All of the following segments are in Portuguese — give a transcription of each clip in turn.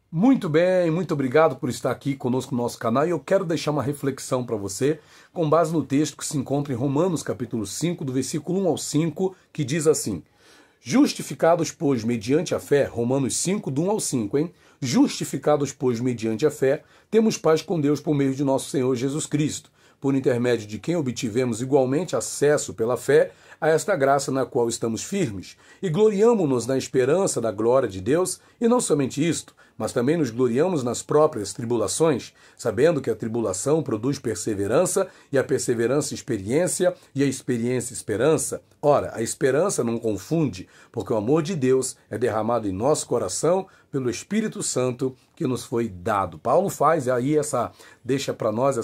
Muito bem, muito obrigado por estar aqui conosco no nosso canal e eu quero deixar uma reflexão para você com base no texto que se encontra em Romanos capítulo 5, do versículo 1 ao 5, que diz assim: Justificados, pois, mediante a fé, Romanos 5, do 1 ao 5, hein? Justificados, pois, mediante a fé, temos paz com Deus por meio de nosso Senhor Jesus Cristo, por intermédio de quem obtivemos igualmente acesso pela fé a esta graça na qual estamos firmes, e gloriamo-nos na esperança da glória de Deus, e não somente isto, mas também nos gloriamos nas próprias tribulações, sabendo que a tribulação produz perseverança, e a perseverança experiência, e a experiência esperança. Ora, a esperança não confunde, porque o amor de Deus é derramado em nosso coração pelo Espírito Santo que nos foi dado. Paulo faz aí deixa para nós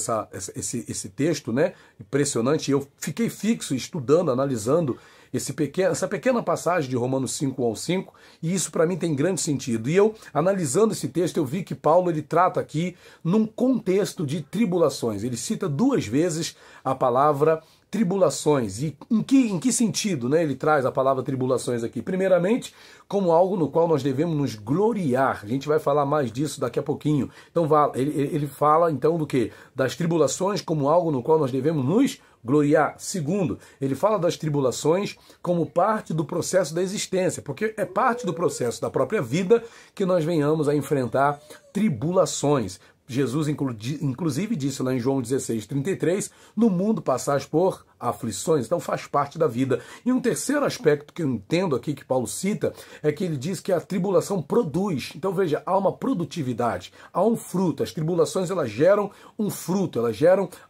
esse texto, né? Impressionante. Eu fiquei fixo estudando, analisando essa pequena passagem de Romanos 5 ao 5, e isso para mim tem grande sentido. E eu, analisando esse texto, eu vi que Paulo ele trata aqui num contexto de tribulações. Ele cita 2 vezes a palavra tribulações. E em que sentido, né, ele traz a palavra tribulações aqui? Primeiramente, como algo no qual nós devemos nos gloriar. A gente vai falar mais disso daqui a pouquinho. Então ele fala então do quê? Das tribulações como algo no qual nós devemos nos gloriar. Segundo, ele fala das tribulações como parte do processo da existência, porque é parte do processo da própria vida que nós venhamos a enfrentar tribulações. Jesus, inclusive, disse lá em João 16:33, no mundo passais por aflições, então faz parte da vida. E um terceiro aspecto que eu entendo aqui que Paulo cita é que ele diz que a tribulação produz. Então veja, há uma produtividade, há um fruto. As tribulações elas geram um fruto,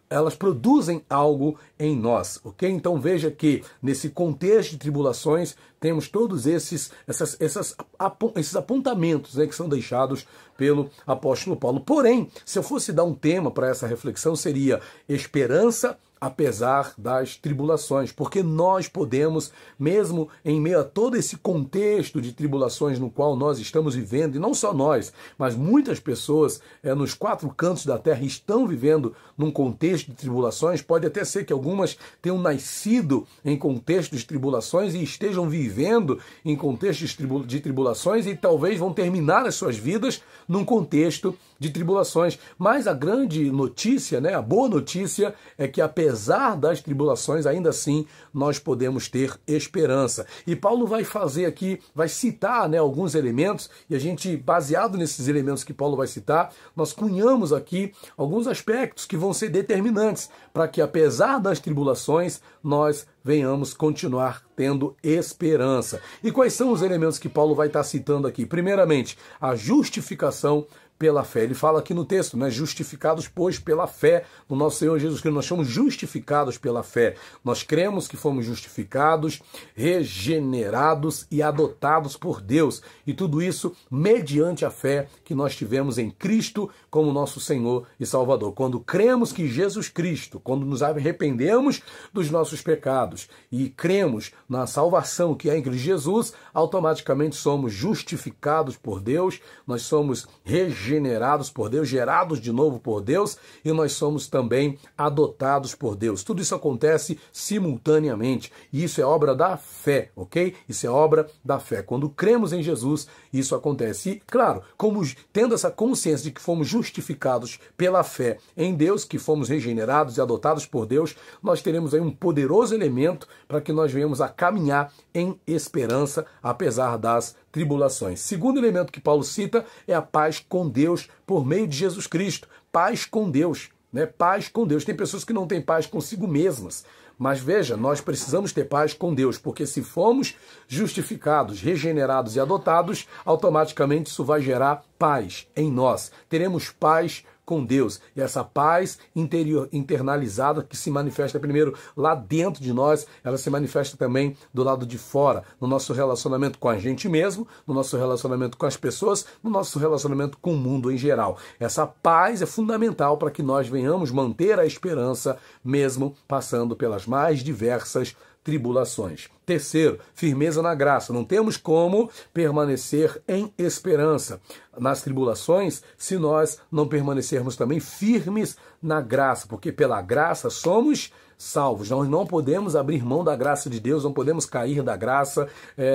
elas produzem algo em nós, ok? Então veja que nesse contexto de tribulações temos todos esses apontamentos, né, que são deixados pelo apóstolo Paulo. Porém, se eu fosse dar um tema para essa reflexão, seria esperança apesar das tribulações, porque nós podemos, mesmo em meio a todo esse contexto de tribulações no qual nós estamos vivendo, e não só nós, mas muitas pessoas nos 4 cantos da terra estão vivendo num contexto de tribulações. Pode até ser que algumas tenham nascido em contextos de tribulações e estejam vivendo em contextos de tribulações e talvez vão terminar as suas vidas num contexto de tribulações. Mas a grande notícia, né, a boa notícia é que apesar das tribulações, ainda assim nós podemos ter esperança. E Paulo vai fazer aqui, vai citar, né, alguns elementos, e a gente, baseado nesses elementos que Paulo vai citar, nós cunhamos aqui alguns aspectos que vão ser determinantes para que apesar das tribulações nós venhamos continuar tendo esperança. E quais são os elementos que Paulo vai estar citando aqui? Primeiramente, a justificação pela fé. Ele fala aqui no texto, né? Justificados, pois, pela fé no nosso Senhor Jesus Cristo. Nós somos justificados pela fé. Nós cremos que fomos justificados, regenerados e adotados por Deus. E tudo isso mediante a fé que nós tivemos em Cristo como nosso Senhor e Salvador. Quando cremos que Jesus Cristo, quando nos arrependemos dos nossos pecados e cremos na salvação que há em Cristo Jesus, automaticamente somos justificados por Deus, nós somos regenerados por Deus, gerados de novo por Deus, e nós somos também adotados por Deus. Tudo isso acontece simultaneamente, e isso é obra da fé, ok? Isso é obra da fé. Quando cremos em Jesus, isso acontece. E, claro, como tendo essa consciência de que fomos justificados pela fé em Deus, que fomos regenerados e adotados por Deus, nós teremos aí um poderoso elemento para que nós venhamos a caminhar em esperança, apesar das tribulações. Segundo elemento que Paulo cita é a paz com Deus por meio de Jesus Cristo. Paz com Deus, né? Paz com Deus. Tem pessoas que não têm paz consigo mesmas. Mas veja, nós precisamos ter paz com Deus, porque se formos justificados, regenerados e adotados, automaticamente isso vai gerar paz em nós. Teremos paz com Deus. E essa paz internalizada que se manifesta primeiro lá dentro de nós, ela se manifesta também do lado de fora, no nosso relacionamento com a gente mesmo, no nosso relacionamento com as pessoas, no nosso relacionamento com o mundo em geral. Essa paz é fundamental para que nós venhamos manter a esperança mesmo passando pelas mais diversas tribulações. Terceiro, firmeza na graça. Não temos como permanecer em esperança nas tribulações se nós não permanecermos também firmes na graça, porque pela graça somos salvos. Nós não podemos abrir mão da graça de Deus, não podemos cair da graça,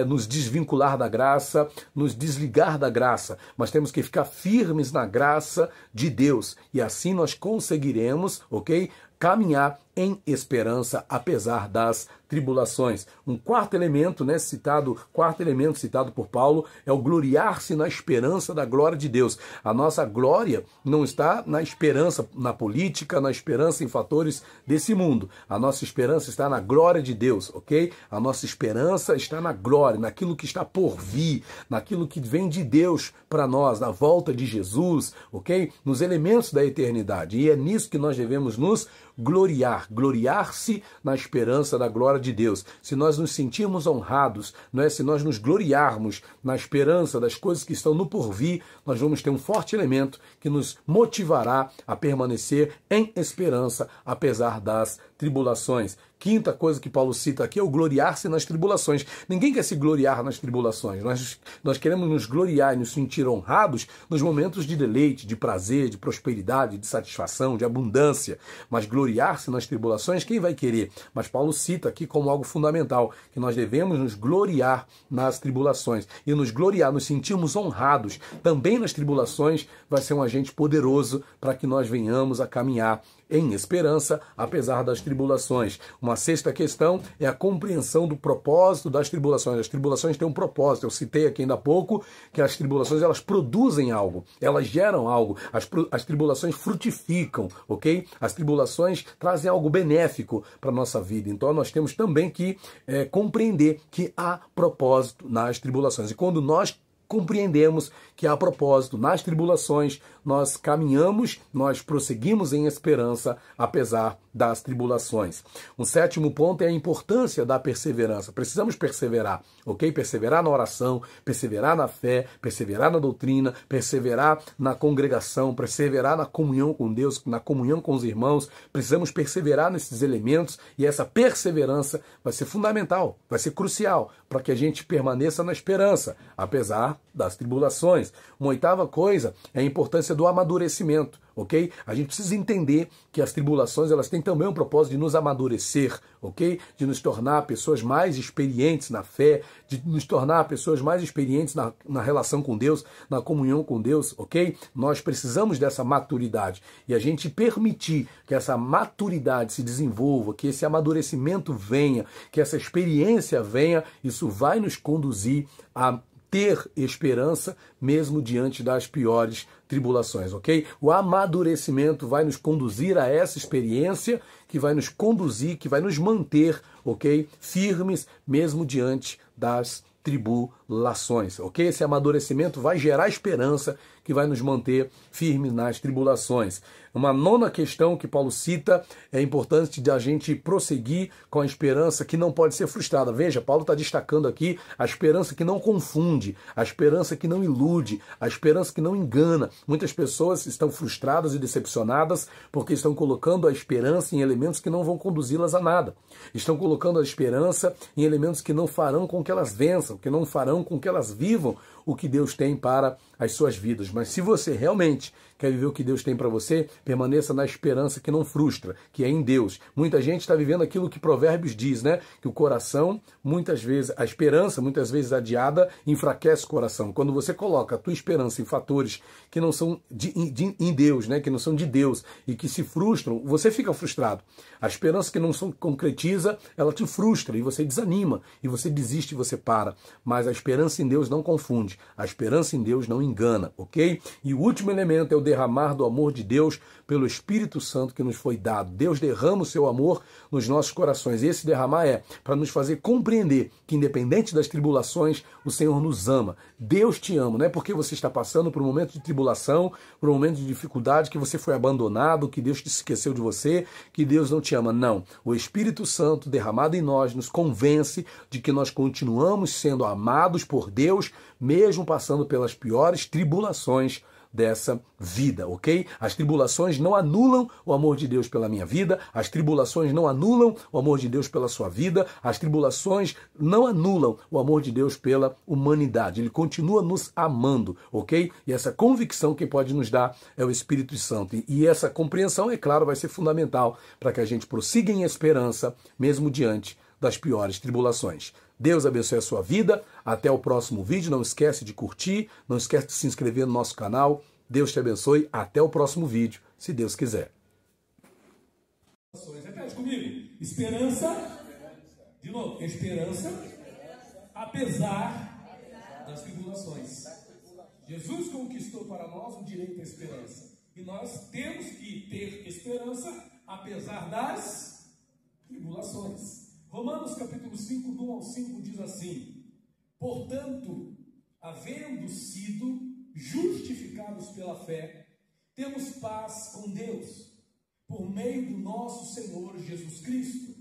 nos desvincular da graça, nos desligar da graça, mas temos que ficar firmes na graça de Deus e assim nós conseguiremos, ok? Caminhar em esperança apesar das tribulações. Um quarto elemento, citado por Paulo é o gloriar-se na esperança da glória de Deus. A nossa glória não está na esperança na política, na esperança em fatores desse mundo. A nossa esperança está na glória de Deus, ok? A nossa esperança está na glória, naquilo que está por vir, naquilo que vem de Deus para nós, na volta de Jesus, ok? Nos elementos da eternidade. E é nisso que nós devemos nos gloriar-se na esperança da glória de Deus. Se nós nos sentirmos honrados, se nós nos gloriarmos na esperança das coisas que estão no porvir, nós vamos ter um forte elemento que nos motivará a permanecer em esperança, apesar das tribulações. Quinta coisa que Paulo cita aqui é o gloriar-se nas tribulações. Ninguém quer se gloriar nas tribulações. Nós queremos nos gloriar e nos sentir honrados nos momentos de deleite, de prazer, de prosperidade, de satisfação, de abundância. Mas gloriar-se nas tribulações, quem vai querer? Mas Paulo cita aqui como algo fundamental, que nós devemos nos gloriar nas tribulações. E nos gloriar, nos sentirmos honrados também nas tribulações, vai ser um agente poderoso para que nós venhamos a caminhar em esperança, apesar das tribulações. Uma sexta questão é a compreensão do propósito das tribulações. As tribulações têm um propósito. Eu citei aqui ainda há pouco que as tribulações, elas produzem algo, elas geram algo. As tribulações frutificam, ok? As tribulações trazem algo benéfico para a nossa vida. Então nós temos também que compreender que há propósito nas tribulações. E quando nós compreendemos que há propósito nas tribulações, nós caminhamos, nós prosseguimos em esperança, apesar das tribulações. Um sétimo ponto é a importância da perseverança. Precisamos perseverar, ok? Perseverar na oração, perseverar na fé, perseverar na doutrina, perseverar na congregação, perseverar na comunhão com Deus, na comunhão com os irmãos. Precisamos perseverar nesses elementos e essa perseverança vai ser fundamental, vai ser crucial para que a gente permaneça na esperança, apesar das tribulações. Uma oitava coisa é a importância do amadurecimento, ok? A gente precisa entender que as tribulações, elas têm também um propósito de nos amadurecer, ok? De nos tornar pessoas mais experientes na fé, de nos tornar pessoas mais experientes na relação com Deus, na comunhão com Deus, ok? Nós precisamos dessa maturidade. E a gente permitir que essa maturidade se desenvolva, que esse amadurecimento venha, que essa experiência venha, isso vai nos conduzir a ter esperança mesmo diante das piores tribulações, ok? O amadurecimento vai nos conduzir a essa experiência que vai nos conduzir, que vai nos manter, ok? Firmes mesmo diante das tribulações, ok? Esse amadurecimento vai gerar esperança que vai nos manter firmes nas tribulações. Uma nona questão que Paulo cita é importante de a gente prosseguir com a esperança que não pode ser frustrada. Veja, Paulo está destacando aqui a esperança que não confunde, a esperança que não ilude, a esperança que não engana. Muitas pessoas estão frustradas e decepcionadas porque estão colocando a esperança em elementos que não vão conduzi-las a nada. Estão colocando a esperança em elementos que não farão com que elas vençam, que não farão com que elas vivam o que Deus tem para as suas vidas. Mas se você realmente quer viver o que Deus tem para você, permaneça na esperança que não frustra, que é em Deus. Muita gente está vivendo aquilo que Provérbios diz, né? Que o coração, muitas vezes, a esperança, muitas vezes adiada, enfraquece o coração. Quando você coloca a tua esperança em fatores que não são em Deus, né? Que não são de Deus e que se frustram, você fica frustrado. A esperança que não se concretiza, ela te frustra e você desanima, e você desiste e você para. Mas a esperança em Deus não confunde, a esperança em Deus não engana, ok? E o último elemento é o derramar do amor de Deus pelo Espírito Santo que nos foi dado. Deus derrama o seu amor nos nossos corações. E esse derramar é para nos fazer compreender que, independente das tribulações, o Senhor nos ama. Deus te ama. Não é porque você está passando por um momento de tribulação, por um momento de dificuldade, que você foi abandonado, que Deus te esqueceu de você, que Deus não te ama. Não. O Espírito Santo derramado em nós nos convence de que nós continuamos sendo amados por Deus, mesmo passando pelas piores tribulações dessa vida, ok? As tribulações não anulam o amor de Deus pela minha vida, as tribulações não anulam o amor de Deus pela sua vida, as tribulações não anulam o amor de Deus pela humanidade. Ele continua nos amando, ok? E essa convicção quem pode nos dar é o Espírito Santo. E essa compreensão, é claro, vai ser fundamental para que a gente prossiga em esperança, mesmo diante das piores tribulações. Deus abençoe a sua vida. Até o próximo vídeo. Não esquece de curtir, não esquece de se inscrever no nosso canal. Deus te abençoe. Até o próximo vídeo, se Deus quiser. Repete comigo. Esperança. De novo. Esperança. Apesar das tribulações. Jesus conquistou para nós o direito à esperança. E nós temos que ter esperança apesar das tribulações. Romanos capítulo 5, do 1 ao 5 diz assim: portanto, havendo sido justificados pela fé, temos paz com Deus, por meio do nosso Senhor Jesus Cristo,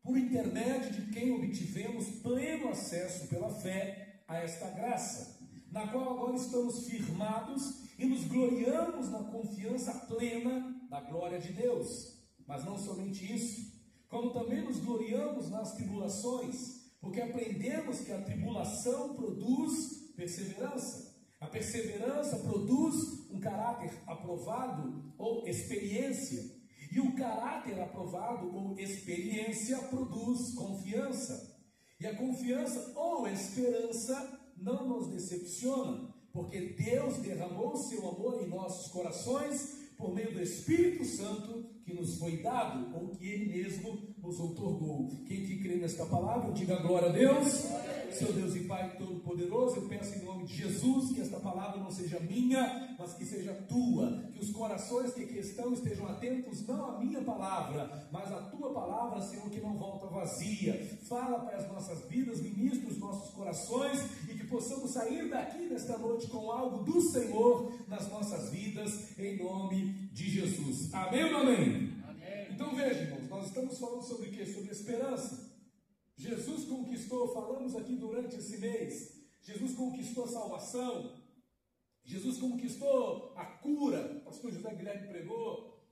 por intermédio de quem obtivemos pleno acesso pela fé a esta graça, na qual agora estamos firmados e nos gloriamos na confiança plena da glória de Deus. Mas não somente isso, como também nos gloriamos nas tribulações, porque aprendemos que a tribulação produz perseverança. A perseverança produz um caráter aprovado ou experiência. E o caráter aprovado ou experiência produz confiança. E a confiança ou esperança não nos decepciona, porque Deus derramou o seu amor em nossos corações por meio do Espírito Santo que nos foi dado, ou que Ele mesmo nos outorgou. Quem que crê nesta palavra, diga glória a Deus. Seu Deus e Pai Todo-Poderoso, eu peço em nome de Jesus que esta palavra não seja minha, mas que seja tua. Que os corações que aqui estão estejam atentos não à minha palavra, mas à tua palavra, Senhor, que não volta vazia. Fala para as nossas vidas, ministra os nossos corações e que possamos sair daqui nesta noite com algo do Senhor nas nossas vidas, em nome de Jesus. Amém ou não amém? Então veja, irmãos, nós estamos falando sobre o quê? Sobre esperança. Jesus conquistou, falamos aqui durante esse mês, Jesus conquistou a salvação, Jesus conquistou a cura, o pastor José Guilherme pregou,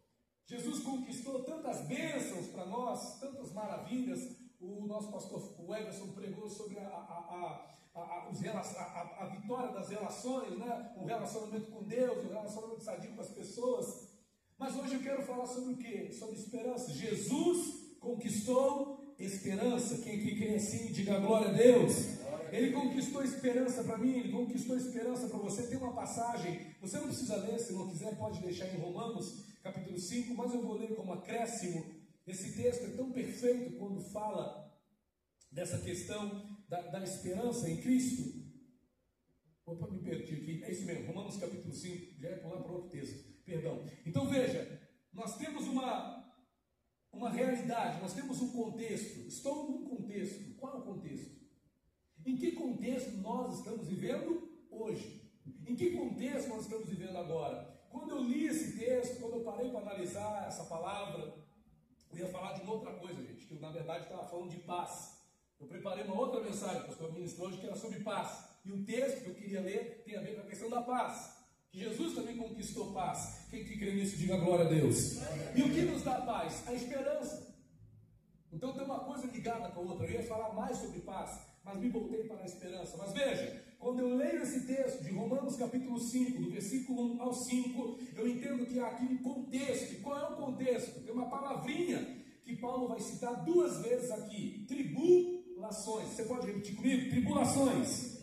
Jesus conquistou tantas bênçãos para nós, tantas maravilhas. O nosso pastor o Everson pregou sobre a vitória das relações, né? O relacionamento com Deus, o relacionamento sadio com as pessoas. Mas hoje eu quero falar sobre o quê? Sobre esperança. Jesus conquistou esperança. Quem que crê assim, diga glória a Deus. Ele conquistou esperança para mim, ele conquistou esperança para você. Tem uma passagem, você não precisa ler, se não quiser pode deixar em Romanos capítulo 5, mas eu vou ler como acréscimo. Esse texto é tão perfeito quando fala dessa questão da esperança em Cristo. Opa, me perdi aqui, é isso mesmo, Romanos capítulo 5, já é pular para outro texto. Perdão. Então veja, nós temos uma realidade, nós temos um contexto. Estou num contexto. Qual é o contexto? Em que contexto nós estamos vivendo hoje? Em que contexto nós estamos vivendo agora? Quando eu li esse texto, quando eu parei para analisar essa palavra, eu ia falar de uma outra coisa, gente, que eu na verdade estava falando de paz. Eu preparei uma outra mensagem que o pastor ministrou hoje que era sobre paz. E o texto que eu queria ler tem a ver com a questão da paz. Jesus também conquistou paz. Quem que crê nisso, diga glória a Deus. E o que nos dá paz? A esperança. Então tem uma coisa ligada com a outra. Eu ia falar mais sobre paz, mas me voltei para a esperança. Mas veja, quando eu leio esse texto de Romanos capítulo 5, do versículo 1 ao 5, eu entendo que há aqui um contexto. E qual é o contexto? Tem uma palavrinha que Paulo vai citar duas vezes aqui. Tribulações. Você pode repetir comigo? Tribulações.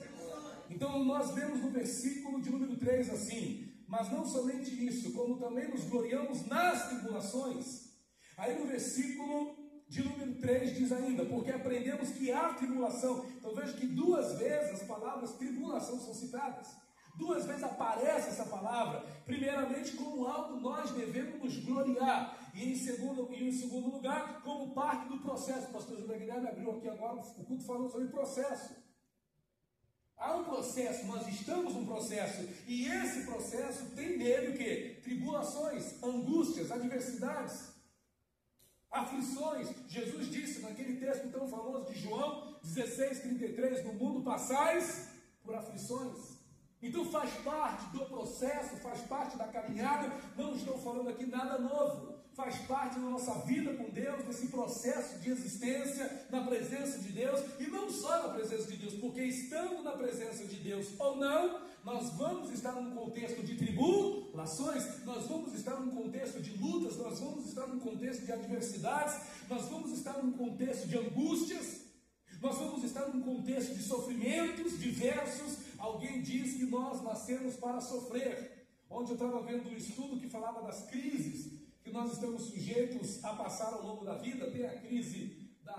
Então nós vemos no versículo de número 3 assim: mas não somente isso, como também nos gloriamos nas tribulações. Aí no versículo de número 3 diz ainda: porque aprendemos que há tribulação. Então veja que duas vezes as palavras tribulação são citadas. Duas vezes aparece essa palavra, primeiramente como algo nós devemos nos gloriar, e em segundo lugar, como parte do processo. O pastor José Guilherme abriu aqui agora o culto falando sobre processo. Há um processo, nós estamos num processo, e esse processo tem nele o quê? Tribulações, angústias, adversidades, aflições. Jesus disse naquele texto tão famoso de João 16:33, no mundo passais por aflições. Então faz parte do processo, faz parte da caminhada. Não estou falando aqui nada novo. Faz parte da nossa vida com Deus, desse processo de existência na presença de Deus. E não só na presença de Deus, porque estando na presença de Deus ou não, nós vamos estar num contexto de tribulações, nós vamos estar num contexto de lutas, nós vamos estar num contexto de adversidades, nós vamos estar num contexto de angústias, nós vamos estar num contexto de sofrimentos diversos. Alguém diz que nós nascemos para sofrer. Onde eu estava vendo um estudo que falava das crises que nós estamos sujeitos a passar ao longo da vida. Tem a crise da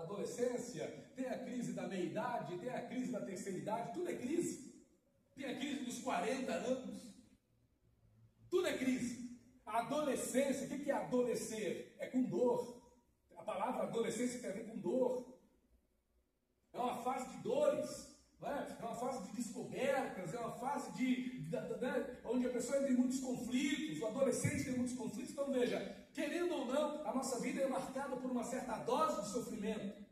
adolescência, tem a crise da meia-idade, tem a crise da terceira idade, tudo é crise. Tem a crise dos 40 anos, tudo é crise. A adolescência, o que é adolecer? É com dor. A palavra adolescência tem a ver com dor. É uma fase de dores, não é? É uma fase de descobertas, é uma fase onde a pessoa entra em muitos conflitos, o adolescente tem muitos conflitos. Então veja, querendo ou não, a nossa vida é marcada por uma certa dose de sofrimento.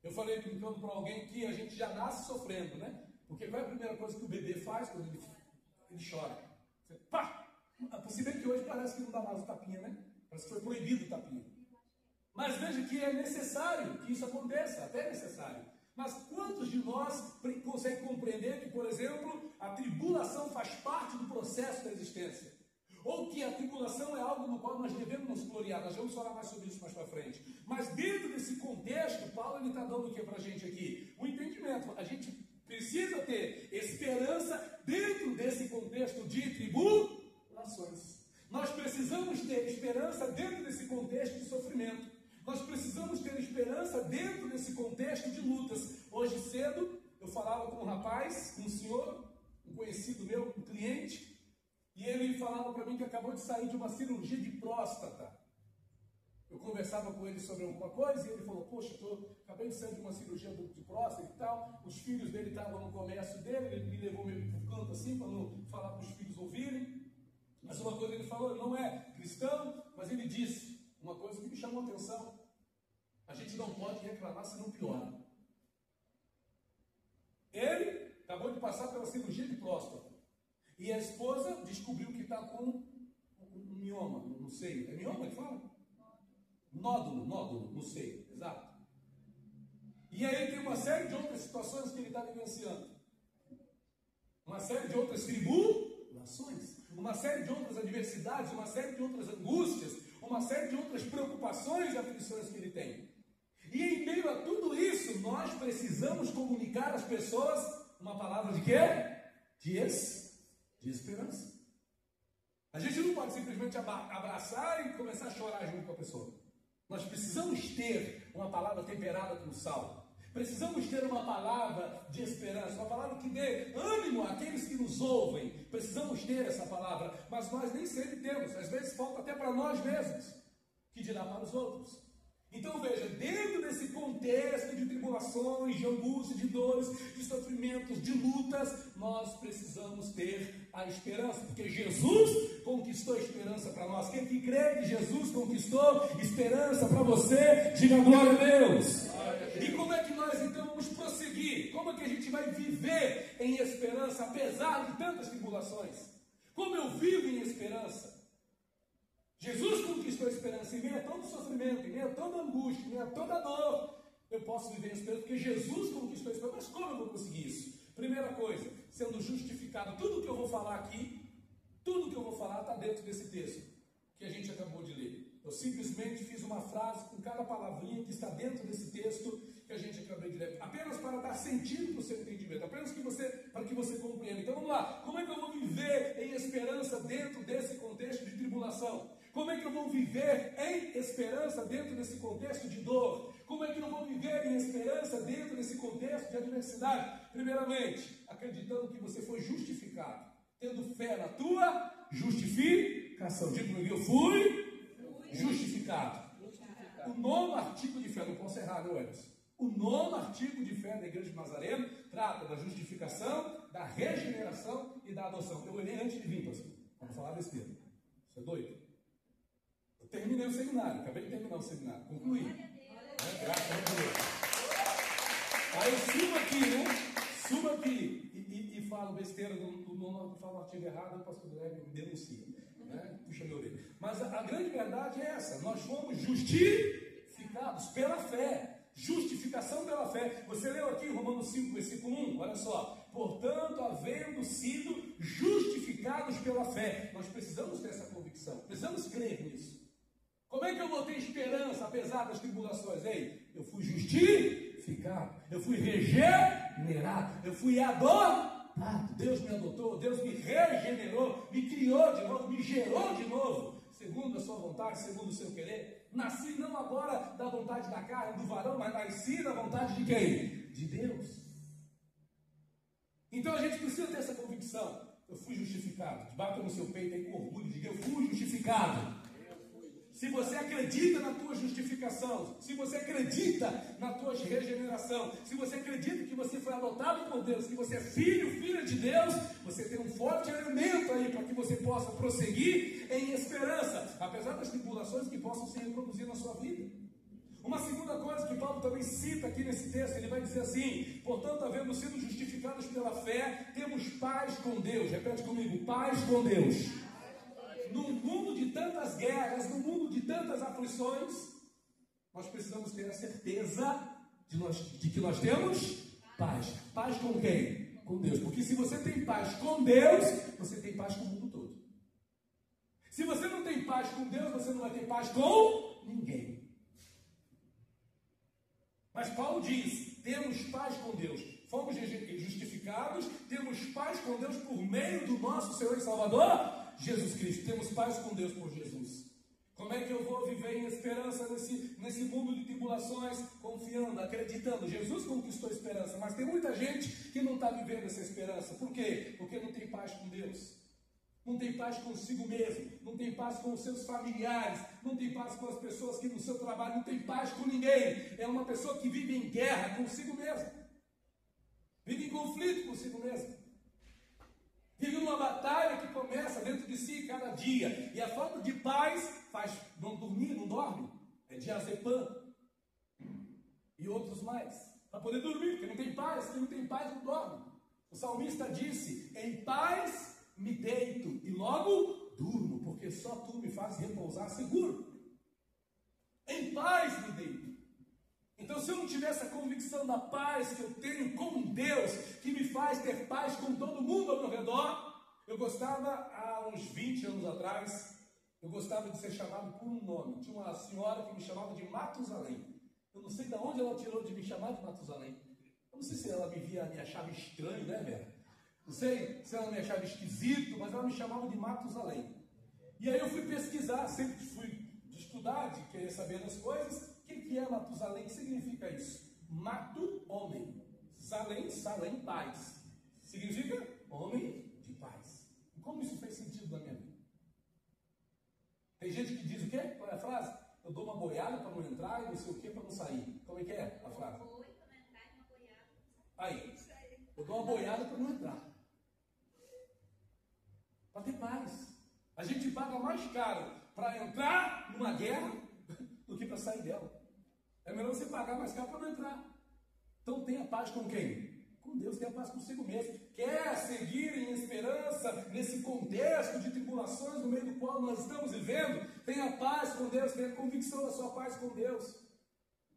Eu falei brincando para alguém que a gente já nasce sofrendo, né? Porque qual é a primeira coisa que o bebê faz quando ele chora? Você, pá! Se bem que hoje parece que não dá mais o tapinha, né? Parece que foi proibido o tapinha. Mas veja que é necessário que isso aconteça, até é necessário. Mas quantos de nós conseguem compreender que, por exemplo, a tribulação faz parte do processo da existência? Ou que a tribulação é algo no qual nós devemos nos gloriar? Nós vamos falar mais sobre isso mais para frente. Mas dentro desse contexto, Paulo está dando o que para a gente aqui? O entendimento. A gente precisa ter esperança dentro desse contexto de tribulações. Nós precisamos ter esperança dentro desse contexto de sofrimento. Nós precisamos ter esperança dentro desse contexto de lutas. Hoje cedo, eu falava com um rapaz, com um senhor, um conhecido meu, um cliente, e ele falava para mim que acabou de sair de uma cirurgia de próstata. Eu conversava com ele sobre alguma coisa e ele falou, poxa, acabei de sair de uma cirurgia de próstata e tal, os filhos dele estavam no comércio dele, ele me levou meio para o canto assim, para não falar para os filhos ouvirem. Mas uma coisa ele falou, ele não é cristão, mas ele disse uma coisa que me chamou a atenção: a gente não pode reclamar se não piora. Ele acabou de passar pela cirurgia de próstata e a esposa descobriu que está com um mioma, não sei, é mioma que fala? Nódulo, não sei, exato. E aí tem uma série de outras situações que ele está vivenciando, uma série de outras tribulações, uma série de outras adversidades, uma série de outras angústias, uma série de outras preocupações e aflições que ele tem. E em meio a tudo isso, nós precisamos comunicar às pessoas uma palavra de quê? De esperança. A gente não pode simplesmente abraçar e começar a chorar junto com a pessoa. Nós precisamos ter uma palavra temperada com sal. Precisamos ter uma palavra de esperança, uma palavra que dê ânimo àqueles que nos ouvem. Precisamos ter essa palavra, mas nós nem sempre temos. Às vezes falta até para nós mesmos, que dirá para os outros. Então veja, dentro desse contexto de tribulações, de angústias, de dores, de sofrimentos, de lutas, nós precisamos ter a esperança, porque Jesus conquistou esperança para nós. Quem que crê que Jesus conquistou esperança para você, diga glória a Deus. E como é que nós então vamos prosseguir? Como é que a gente vai viver em esperança, apesar de tantas tribulações? Como eu vivo em esperança? Jesus conquistou a esperança em meio a todo sofrimento, em meio a toda angústia, em meio a toda dor. Eu posso viver em esperança porque Jesus conquistou a esperança. Mas como eu vou conseguir isso? Primeira coisa, sendo justificado. Tudo que eu vou falar aqui, tudo que eu vou falar está dentro desse texto que a gente acabou de ler. Eu simplesmente fiz uma frase com cada palavrinha que está dentro desse texto que a gente acabou de ler, apenas para dar sentido para o seu entendimento, apenas para que você compreenda. Então vamos lá, como é que eu vou viver em esperança dentro desse contexto de tribulação? Como é que eu vou viver em esperança dentro desse contexto de dor? Como é que eu vou viver em esperança dentro desse contexto de adversidade? Primeiramente, acreditando que você foi justificado, tendo fé na tua justificação. Diga comigo, eu fui justificado. O 9º artigo de fé, não posso errar, não, Emerson? O 9º artigo de fé da Igreja de Nazareno trata da justificação, da regeneração e da adoção. Eu olhei antes de vir, pastor, para não falar besteira. Você é doido? Eu terminei o seminário, acabei de terminar o seminário, concluí. Graças a Deus. Aí eu subo aqui, né? Subo aqui e falo besteira, falo artigo errado, o pastor Guilherme me denuncia, né? Puxa minha orelha. Mas a grande verdade é essa: nós fomos justificados pela fé. Justificação pela fé. Você leu aqui Romanos 5, versículo 1, olha só. Portanto, havendo sido justificados pela fé, nós precisamos ter essa convicção, precisamos crer nisso. Como é que eu vou ter esperança apesar das tribulações? Ei, eu fui justificado, eu fui regenerado, eu fui adotado. Deus me adotou, Deus me regenerou, me criou de novo, me gerou de novo, segundo a sua vontade, segundo o seu querer. Nasci não agora da vontade da carne, do varão, mas nasci da vontade de quem? De Deus. Então a gente precisa ter essa convicção. Eu fui justificado. Bata no seu peito aí com orgulho, diga: eu fui justificado. Se você acredita na tua justificação, se você acredita na tua regeneração, se você acredita que você foi adotado por Deus, que você é filho, filha de Deus, você tem um forte elemento aí para que você possa prosseguir em esperança, apesar das tribulações que possam se reproduzir na sua vida. Uma segunda coisa que Paulo também cita aqui nesse texto, ele vai dizer assim: portanto, havendo sido justificados pela fé, temos paz com Deus. Repete comigo: paz com Deus. No mundo de tantas guerras, no mundo de tantas aflições, nós precisamos ter a certeza de que nós temos paz. Paz com quem? Com Deus. Porque se você tem paz com Deus, você tem paz com o mundo todo. Se você não tem paz com Deus, você não vai ter paz com ninguém. Mas Paulo diz: temos paz com Deus. Fomos justificados, temos paz com Deus por meio do nosso Senhor e Salvador Jesus Cristo. Temos paz com Deus por Jesus. Como é que eu vou viver em esperança nesse mundo de tribulações? Confiando, acreditando. Jesus conquistou a esperança, mas tem muita gente que não está vivendo essa esperança. Por quê? Porque não tem paz com Deus. Não tem paz consigo mesmo, não tem paz com os seus familiares, não tem paz com as pessoas que no seu trabalho, não tem paz com ninguém. É uma pessoa que vive em guerra consigo mesmo, vive em conflito consigo mesmo, vive uma batalha que começa dentro de si cada dia. E a falta de paz faz não dormir, não dorme, é diazepam e outros mais, para poder dormir, porque não tem paz. Quem não tem paz não dorme. O salmista disse: em paz me deito e logo durmo, porque só tu me fazes repousar seguro. Em paz me deito. Então, se eu não tiver essa convicção da paz que eu tenho com Deus, que me faz ter paz com todo mundo ao meu redor, eu gostava, há uns 20 anos atrás, eu gostava de ser chamado por um nome. Tinha uma senhora que me chamava de Matusalém. Eu não sei de onde ela tirou de me chamar de Matusalém. Eu não sei se ela me achava estranho, né, Vera? Não sei se ela me achava esquisito, mas ela me chamava de Matusalém. E aí eu fui pesquisar, sempre fui de estudar, de querer saber das coisas. O que é Matusalém? O que significa isso? Mato, homem. Salém, paz. Significa homem de paz. E como isso fez sentido na minha vida? Tem gente que diz o quê? Qual é a frase? Eu dou uma boiada para não entrar e não sei o quê para não sair. Como é que é a frase? Aí, eu dou uma boiada para não entrar. Para ter paz. A gente paga mais caro para entrar numa guerra do que para sair dela. É melhor você pagar mais caro para não entrar. Então tenha paz com quem? Com Deus, tenha paz consigo mesmo. Quer seguir em esperança nesse contexto de tribulações no meio do qual nós estamos vivendo? Tenha paz com Deus, tenha convicção da sua paz com Deus.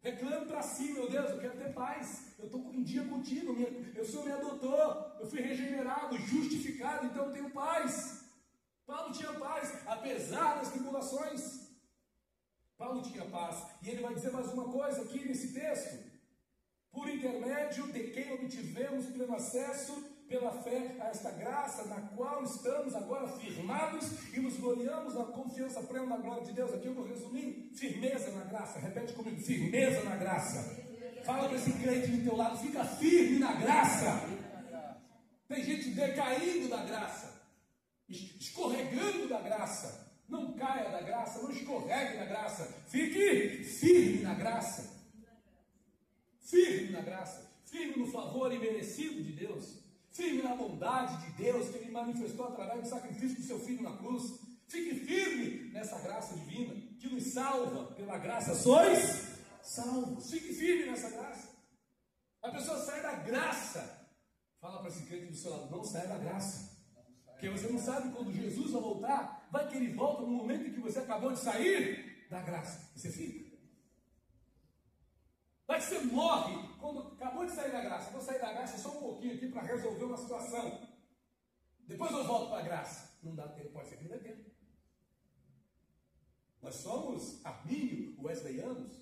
Reclame para si: meu Deus, eu quero ter paz, eu estou em dia contigo, o Senhor me adotou, eu fui regenerado, justificado, então eu tenho paz. Paulo tinha paz, apesar das tribulações. Paulo tinha paz, e ele vai dizer mais uma coisa aqui nesse texto: por intermédio de quem obtivemos pleno acesso pela fé a esta graça, na qual estamos agora firmados e nos gloriamos na confiança plena na glória de Deus. Aqui eu vou resumir: firmeza na graça. Repete comigo: firmeza na graça. Fala para esse crente do teu lado: fica firme na graça. Tem gente decaindo da graça, escorregando da graça. Não caia da graça, não escorregue da graça. Fique firme na graça. Firme na graça, firme no favor imerecido de Deus, firme na bondade de Deus que Ele manifestou através do sacrifício do seu Filho na cruz. Fique firme nessa graça divina que nos salva. Pela graça sois salvos. Fique firme nessa graça. A pessoa sai da graça, Fala para esse crente do seu lado, não saia da graça. Porque você não sabe quando Jesus vai voltar, vai que ele volta no momento em que você acabou de sair da graça. E você fica. Vai que você morre quando acabou de sair da graça. Vou sair da graça só um pouquinho aqui para resolver uma situação. Depois eu volto para a graça. Não dá tempo, pode ser que não dê tempo. Nós somos armínio, wesleyanos.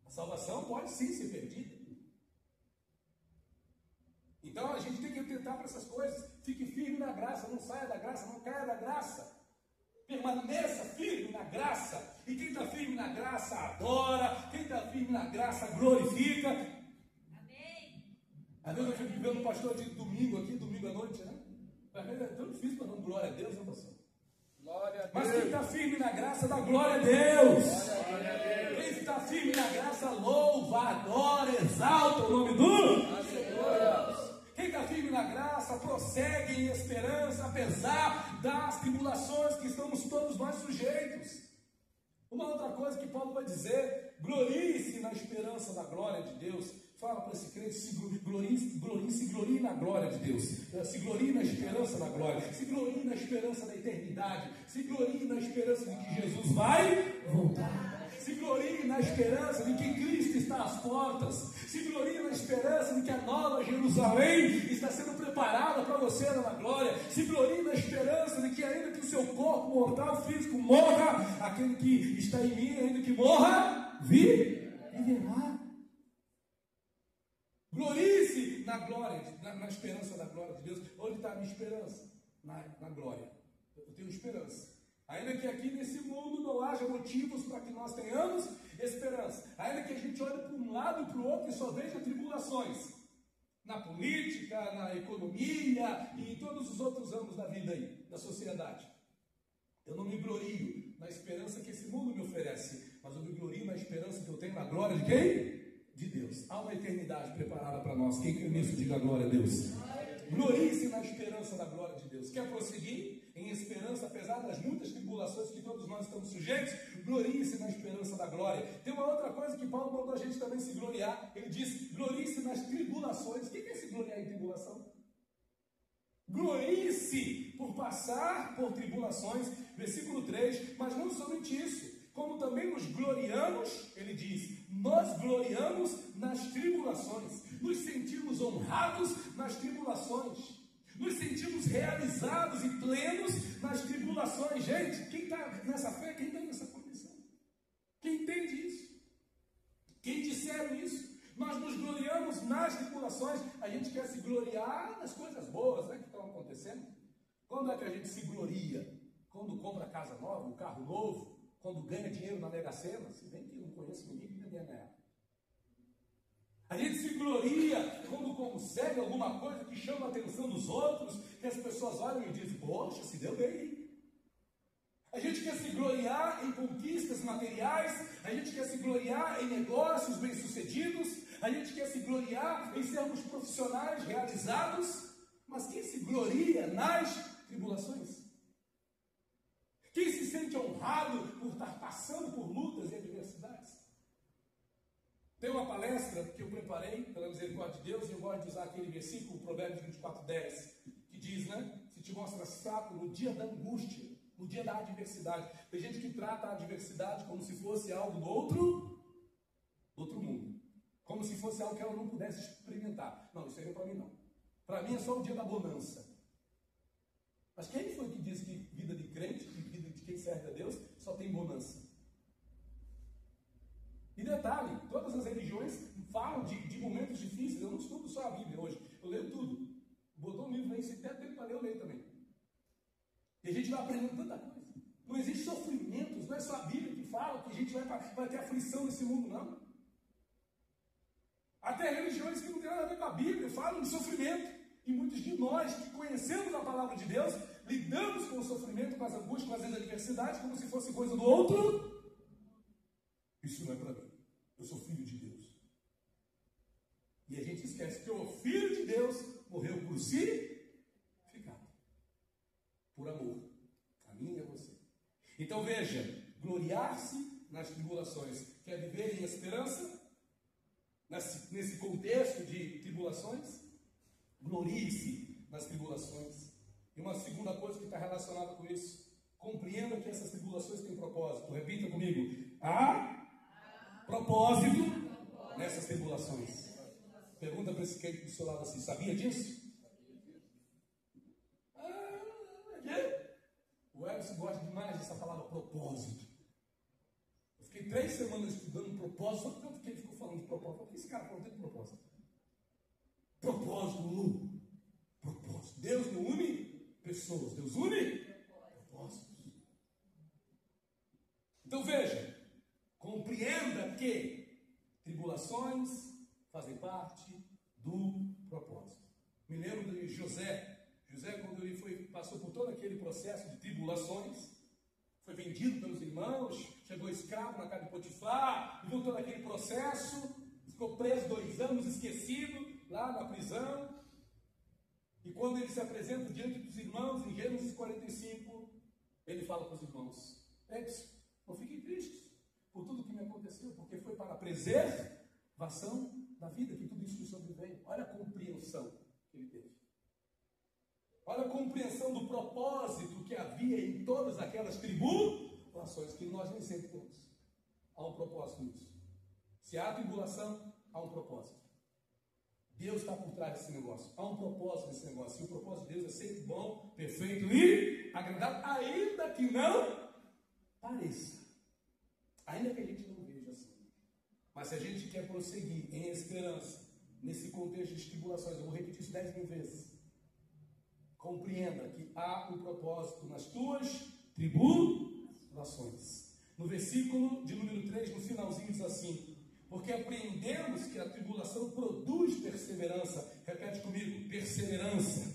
A salvação pode sim ser perdida. Então a gente tem que atentar para essas coisas. Fique firme na graça, não saia da graça, não caia da graça. Permaneça firme na graça. E quem está firme na graça adora. Quem está firme na graça glorifica. Amém. Às vezes eu fico vendo um pastor de domingo aqui, domingo à noite, né? Para mim é tão difícil para não glória a Deus, né, pastor? Glória a Deus. Mas quem está firme na graça dá glória a Deus. Glória a Deus. Quem está firme na graça louva, adora, exalta o nome do Senhor. Quem está firme na graça prossegue em esperança, apesar das tribulações que estamos todos nós sujeitos. Uma outra coisa que Paulo vai dizer: glorie-se na esperança da glória de Deus. Fala para esse crente, se glorie na glória de Deus, se glorie na esperança da glória, se glorie na esperança da eternidade, se glorie na esperança de que Jesus vai voltar, se glorie na esperança de que Cristo está às portas, se glorie na esperança de que a nova Jerusalém está sendo preparada para você na glória, se glorie na esperança de que ainda que o seu corpo mortal físico morra, aquele que está em mim, ainda que morra, viverá. Glorie-se na glória, na esperança da glória de Deus. Onde está a minha esperança? Na glória. Eu tenho esperança. Ainda que aqui nesse mundo não haja motivos para que nós tenhamos esperança. Ainda que a gente olhe para um lado e para o outro e só veja tribulações. Na política, na economia e em todos os outros âmbitos da vida aí, da sociedade. Eu não me glorio na esperança que esse mundo me oferece, mas eu me glorio na esperança que eu tenho na glória de quem? De Deus. Há uma eternidade preparada para nós. Quem crê nisso, diga glória a Deus. Glorie-se na esperança da glória de Deus. Quer prosseguir em esperança, apesar das muitas tribulações que todos nós estamos sujeitos? Glorie-se na esperança da glória. Tem uma outra coisa que Paulo mandou a gente também se gloriar. Ele diz: glorie-se nas tribulações. O que é se gloriar em tribulação? Glorie-se por passar por tribulações. Versículo 3. Mas não somente isso, como também nos gloriamos, ele diz, nós gloriamos nas tribulações, nos sentimos honrados nas tribulações, nos sentimos realizados e plenos nas tribulações. Gente, quem está nessa fé, quem está nessa condição? Quem entende isso? Quem disseram isso? Nós nos gloriamos nas tribulações. A gente quer se gloriar nas coisas boas, né, que estão acontecendo. Quando é que a gente se gloria? Quando compra casa nova, um carro novo, quando ganha dinheiro na Mega Sena, se bem que eu não conheço ninguém que ganha ganhar. A gente se gloria quando consegue alguma coisa que chama a atenção dos outros, que as pessoas olham e dizem, poxa, se deu bem. A gente quer se gloriar em conquistas materiais, a gente quer se gloriar em negócios bem-sucedidos, a gente quer se gloriar em sermos profissionais realizados, mas quem se gloria nas tribulações? Quem se sente honrado por estar passando por lutas e adversidades? Tem uma palestra que eu preparei pela misericórdia de Deus, e eu gosto de usar aquele versículo, Provérbios 24:10, que diz, né? Se te mostras fraco no dia da angústia, no dia da adversidade. Tem gente que trata a adversidade como se fosse algo do outro mundo. Como se fosse algo que ela não pudesse experimentar. Não, isso aí não é para mim não. Para mim é só o dia da bonança. Mas quem foi que disse que vida de crente, vida de quem serve a Deus, só tem bonança? E detalhe, todas as religiões falam de momentos difíceis. Eu não estudo só a Bíblia hoje, eu leio tudo. Botou um livro aí, se der tempo para ler, eu leio também. E a gente vai aprendendo tanta coisa. Não existe sofrimentos, não é só a Bíblia que fala que a gente vai ter aflição nesse mundo, não. Até religiões que não tem nada a ver com a Bíblia falam de sofrimento. E muitos de nós que conhecemos a palavra de Deus, lidamos com o sofrimento, com as angústias, com as adversidades, como se fosse coisa do outro. Isso não é para mim. Eu sou filho de Deus. E a gente esquece que o Filho de Deus morreu por si, por amor, a mim e a você. Então veja, gloriar-se nas tribulações. Quer viver em esperança? Nesse contexto de tribulações? glorie-se nas tribulações. E uma segunda coisa que está relacionada com isso, compreenda que essas tribulações têm propósito. Repita comigo. Há propósito nessas tribulações. Pergunta para esse quente do seu lado assim, sabia disso? O Elvis gosta demais dessa palavra propósito. Eu fiquei 3 semanas estudando propósito, só tanto que ele ficou falando de propósito. Por que esse cara falou tanto de propósito? Propósito, propósito. Deus não une pessoas, Deus une propósitos. Então veja, compreenda que tribulações fazem parte do propósito. Me lembro de José. José, quando ele passou por todo aquele processo de tribulações, foi vendido pelos irmãos, chegou escravo na casa de Potifar, viveu todo aquele processo, ficou preso 2 anos, esquecido, lá na prisão. E quando ele se apresenta diante dos irmãos, em Gênesis 45, ele fala para os irmãos: não fiquem tristes por tudo que me aconteceu, porque foi para a preservação da vida que tudo isso me sobreveio. Olha a compreensão que ele teve. Olha a compreensão do propósito que havia em todas aquelas tribulações, que nós nem sempre temos. Há um propósito nisso. Se há tribulação, há um propósito. Deus está por trás desse negócio. Há um propósito nesse negócio. E o propósito de Deus é sempre bom, perfeito e agradável, ainda que não pareça. Ainda que a gente não veja assim. Mas se a gente quer prosseguir em esperança, nesse contexto de tribulações, eu vou repetir isso 10.000 vezes. Compreenda que há um propósito nas tuas tribulações. No versículo de número 3, no finalzinho, diz assim: porque aprendemos que a tribulação produz perseverança. Repete comigo, perseverança.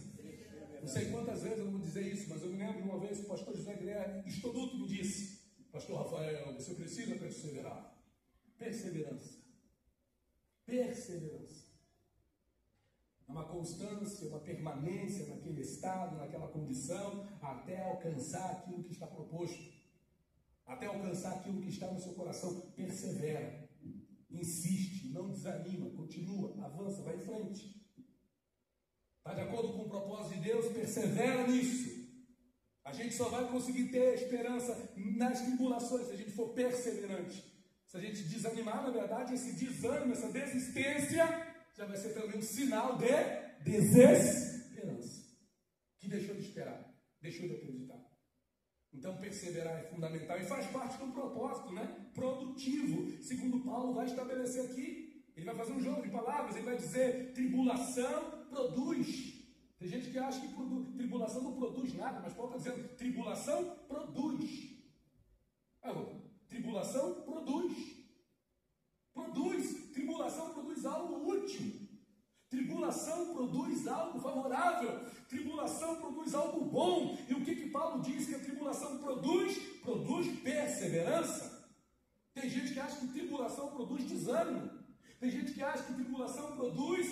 Não sei quantas vezes eu vou dizer isso, mas eu me lembro de uma vez que o pastor José Guilherme Estoduto me disse: pastor Rafael, você precisa perseverar. Perseverança. Perseverança. É uma constância, uma permanência naquele estado, naquela condição, até alcançar aquilo que está proposto. Até alcançar aquilo que está no seu coração. Persevera. Insiste, não desanima, continua, avança, vai em frente. Está de acordo com o propósito de Deus? Persevera nisso. A gente só vai conseguir ter esperança nas tribulações se a gente for perseverante. Se a gente desanimar, na verdade, esse desânimo, essa desistência, já vai ser também um sinal de desesperança. Que deixou de esperar, deixou de acreditar. Então perseverar é fundamental e faz parte do propósito, né? Produtivo. Segundo Paulo vai estabelecer aqui, ele vai fazer um jogo de palavras, ele vai dizer: tribulação produz. Tem gente que acha que tribulação não produz nada, mas Paulo está dizendo: tribulação produz. Tribulação produz. Produz. Tribulação produz algo útil. Tribulação produz algo favorável. Tribulação produz algo bom. E o que Paulo diz que a tribulação produz? Produz perseverança. Tem gente que acha que tribulação produz desânimo. Tem gente que acha que tribulação produz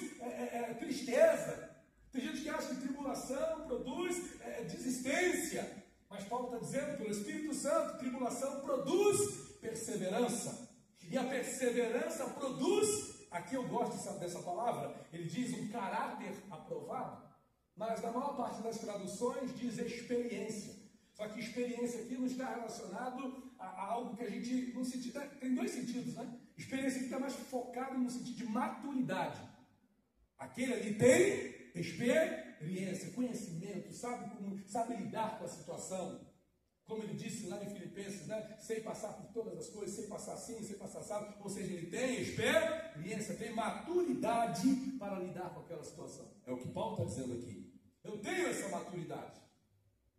tristeza. Tem gente que acha que tribulação produz desistência. Mas Paulo está dizendo, pelo Espírito Santo, tribulação produz perseverança. E a perseverança produz, aqui eu gosto dessa palavra, ele diz um caráter aprovado, mas na maior parte das traduções diz experiência. Só que experiência aqui não está relacionado a algo que a gente, no sentido, tem 2 sentidos, né? Experiência aqui está mais focado no sentido de maturidade. Aquele ali tem experiência, conhecimento, sabe lidar com a situação. Como ele disse lá em Filipenses, né? Sei passar por todas as coisas, sei passar assim, sei passar assim. Ou seja, ele tem experiência, tem maturidade para lidar com aquela situação. É o que Paulo está dizendo aqui. Eu tenho essa maturidade.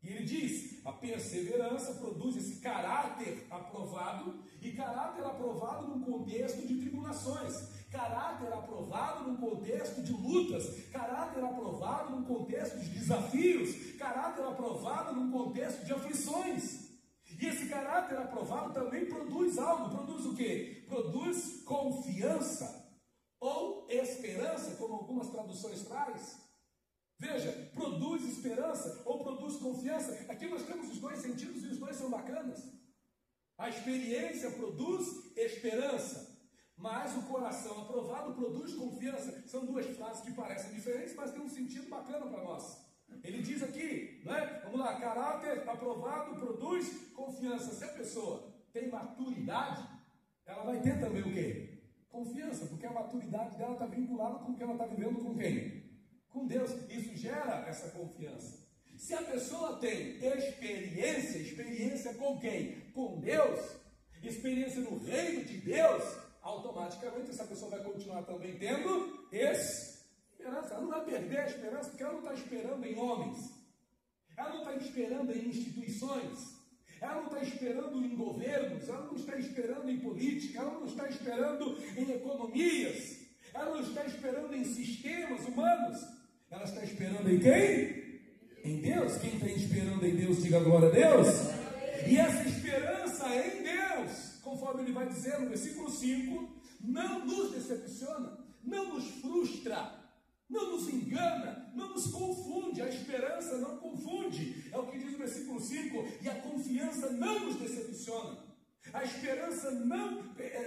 E ele diz: a perseverança produz esse caráter aprovado, e caráter aprovado num contexto de tribulações. Caráter aprovado num contexto de lutas, caráter aprovado num contexto de desafios, caráter aprovado num contexto de aflições. E esse caráter aprovado também produz algo. Produz o quê? Produz confiança ou esperança, como algumas traduções traz. Veja, produz esperança ou produz confiança. Aqui nós temos os 2 sentidos e os 2 são bacanas. A experiência produz esperança. mas o coração aprovado produz confiança. São duas frases que parecem diferentes, mas tem um sentido bacana para nós. Ele diz aqui, né? Vamos lá, caráter aprovado produz confiança. Se a pessoa tem maturidade, ela vai ter também o quê? Confiança, porque a maturidade dela está vinculada com o que ela está vivendo com quem? Com Deus. Isso gera essa confiança. Se a pessoa tem experiência, experiência com quem? Com Deus, experiência no reino de Deus, automaticamente essa pessoa vai continuar também tendo esperança. Ela não vai perder a esperança, porque ela não está esperando em homens, ela não está esperando em instituições, ela não está esperando em governos, ela não está esperando em política, ela não está esperando em economias, ela não está esperando em sistemas humanos, ela está esperando em quem? Em Deus. Quem está esperando em Deus, diga glória a Deus. E essa esperança em Deus, conforme ele vai dizer no versículo 5, não nos decepciona, não nos frustra, não nos engana, não nos confunde. A esperança não confunde, é o que diz o versículo 5, e a confiança não nos decepciona. A esperança não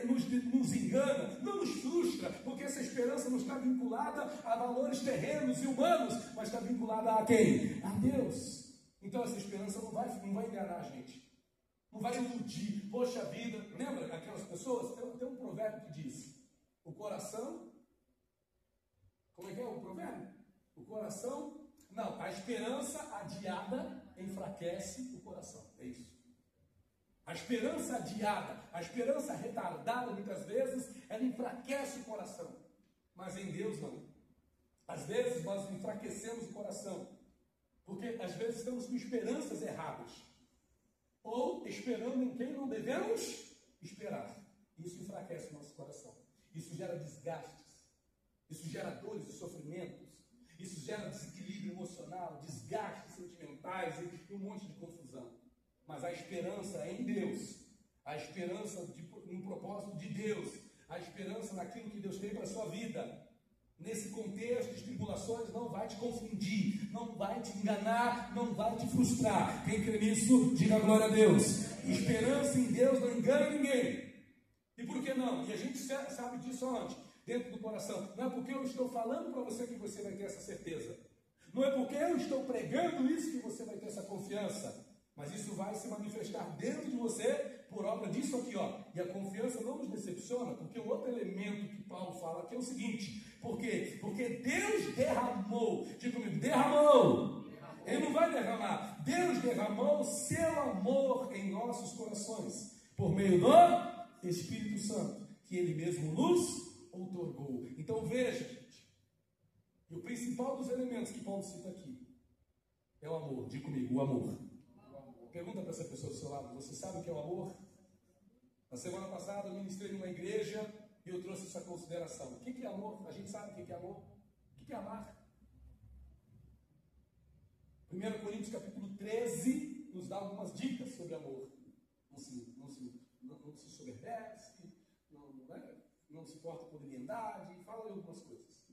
nos engana, não nos frustra, porque essa esperança não está vinculada a valores terrenos e humanos, mas está vinculada a quem? A Deus. Então essa esperança não vai enganar a gente, não vai iludir. Poxa vida, lembra aquelas pessoas? Tem um provérbio que diz, o coração, como é que é o provérbio? O coração, não, a esperança adiada enfraquece o coração, é isso. A esperança adiada, a esperança retardada, muitas vezes, ela enfraquece o coração. Mas em Deus não. Às vezes nós enfraquecemos o coração, porque às vezes estamos com esperanças erradas, ou esperando em quem não devemos esperar. Isso enfraquece o nosso coração. Isso gera desgastes, isso gera dores e sofrimentos, isso gera desequilíbrio emocional, desgastes sentimentais e um monte de confusão. Mas a esperança é em Deus, a esperança no propósito de Deus, a esperança naquilo que Deus tem para a sua vida, nesse contexto de tribulações, não vai te confundir, não vai te enganar, não vai te frustrar. Quem crê nisso, diga glória a Deus. Esperança em Deus não engana ninguém. E por que não? E a gente sabe disso onde? Dentro do coração. Não é porque eu estou falando para você que você vai ter essa certeza, não é porque eu estou pregando isso que você vai ter essa confiança. Mas isso vai se manifestar dentro de você por obra disso aqui, ó. E a confiança não nos decepciona, porque o outro elemento que Paulo fala aqui é o seguinte: por quê? Porque Deus derramou, diga comigo, derramou. Ele não vai derramar. Deus derramou seu amor em nossos corações, por meio do Espírito Santo, que Ele mesmo nos outorgou. Então veja, gente, e o principal dos elementos que Paulo cita aqui é o amor. Diga comigo, o amor. Pergunta para essa pessoa do seu lado, você sabe o que é o amor? Na semana passada eu ministrei numa igreja e eu trouxe essa consideração. O que é amor? A gente sabe o que é amor? O que é amar? 1 Coríntios capítulo 13 nos dá algumas dicas sobre amor. Não se soberbece, não se porta por leviandade, fala de algumas coisas.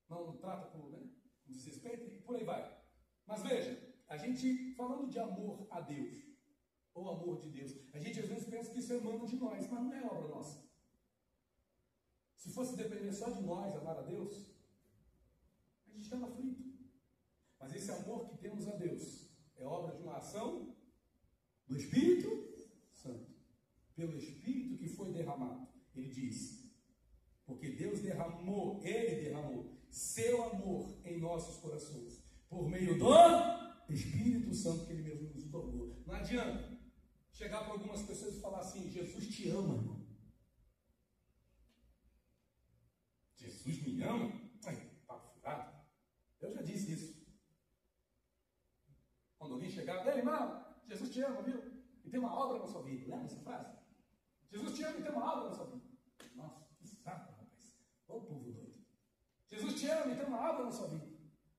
Não trata com desrespeito e por aí vai. Mas veja, a gente, falando de amor a Deus, ou amor de Deus, a gente às vezes pensa que isso emana de nós, mas não é obra nossa. Se fosse depender só de nós amar a Deus, a gente estava aflito. Mas esse amor que temos a Deus é obra de uma ação do Espírito Santo, pelo Espírito que foi derramado. Ele diz, porque Deus derramou, Ele derramou seu amor em nossos corações, por meio do Espírito Santo que Ele mesmo nos otorgou. Não adianta chegar para algumas pessoas e falar assim, Jesus te ama, irmão. Jesus me ama? Ai, papo furado. Eu já disse isso. Quando alguém chegava, ei, irmão, Jesus te ama, viu? E tem uma obra na sua vida. Lembra essa frase? Jesus te ama e tem uma obra na sua vida. Nossa, que saco, rapaz. Ô povo doido. Jesus te ama e tem uma obra na sua vida.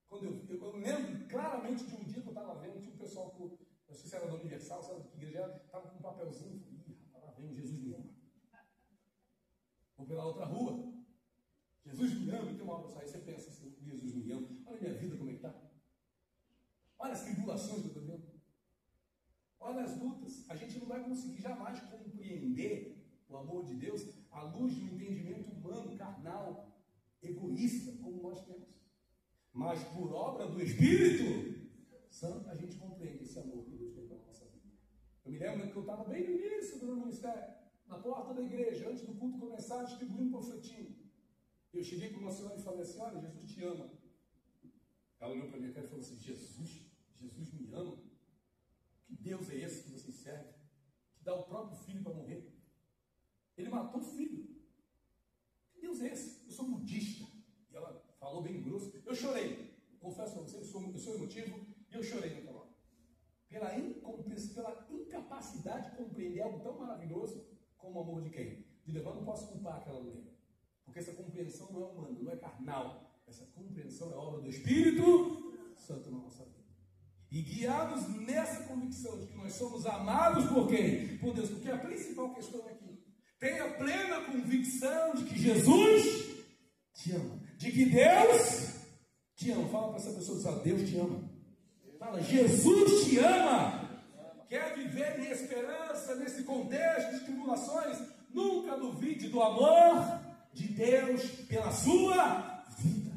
Quando eu lembro claramente de um dia que eu estava vendo, tinha um pessoal, não sei se era do Universal, sabe que igreja era, estava com um papelzinho, falei, rapaz, lá vem Jesus me ama. Vou pela outra rua, Jesus me ama, e tem uma obra só. Aí você pensa assim, Jesus me ama, olha a minha vida como é que está. Olha as tribulações que eu estou vendo. Olha as lutas. A gente não vai conseguir jamais compreender o amor de Deus à luz do entendimento humano, carnal, egoísta, como nós temos. Mas por obra do Espírito Santo, a gente compreende esse amor que Deus tem para a nossa vida. Eu me lembro que eu estava bem no início do meu ministério, na porta da igreja, antes do culto começar, distribuindo um panfletinho. Eu cheguei para uma senhora e falei assim: olha, Jesus te ama. Ela olhou para minha cara e falou assim: Jesus me ama? Que Deus é esse que vocês servem? Que dá o próprio filho para morrer? Ele matou o filho. Que Deus é esse? Eu sou budista. E ela falou bem grosso. Eu chorei. Confesso para vocês, eu sou emotivo e eu chorei naquela hora. Pela incapacidade de compreender algo tão maravilhoso como o amor de quem? De Deus. Eu não posso culpar aquela mulher. Porque essa compreensão não é humana, não é carnal. Essa compreensão é obra do Espírito Santo na nossa vida. E guiados nessa convicção de que nós somos amados por quem? Por Deus. Porque a principal questão é aqui. Tenha plena convicção de que Jesus te ama. De que Deus te ama. Fala para essa pessoa, sabe, Deus te ama. Fala, Jesus te ama. Quer viver em esperança nesse contexto de tribulações? Nunca duvide do amor de Deus pela sua vida.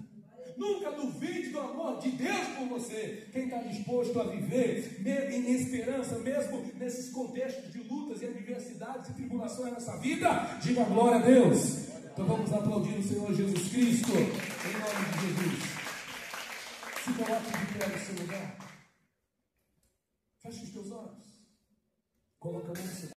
Nunca duvide do amor de Deus por você. Quem está disposto a viver em esperança, mesmo nesses contextos de lutas e adversidades e tribulações nessa vida, diga glória a Deus. Então vamos aplaudir o Senhor Jesus Cristo, em nome de Jesus. Se coloque de pé no seu lugar. Feche os teus olhos. Coloca a mão no seu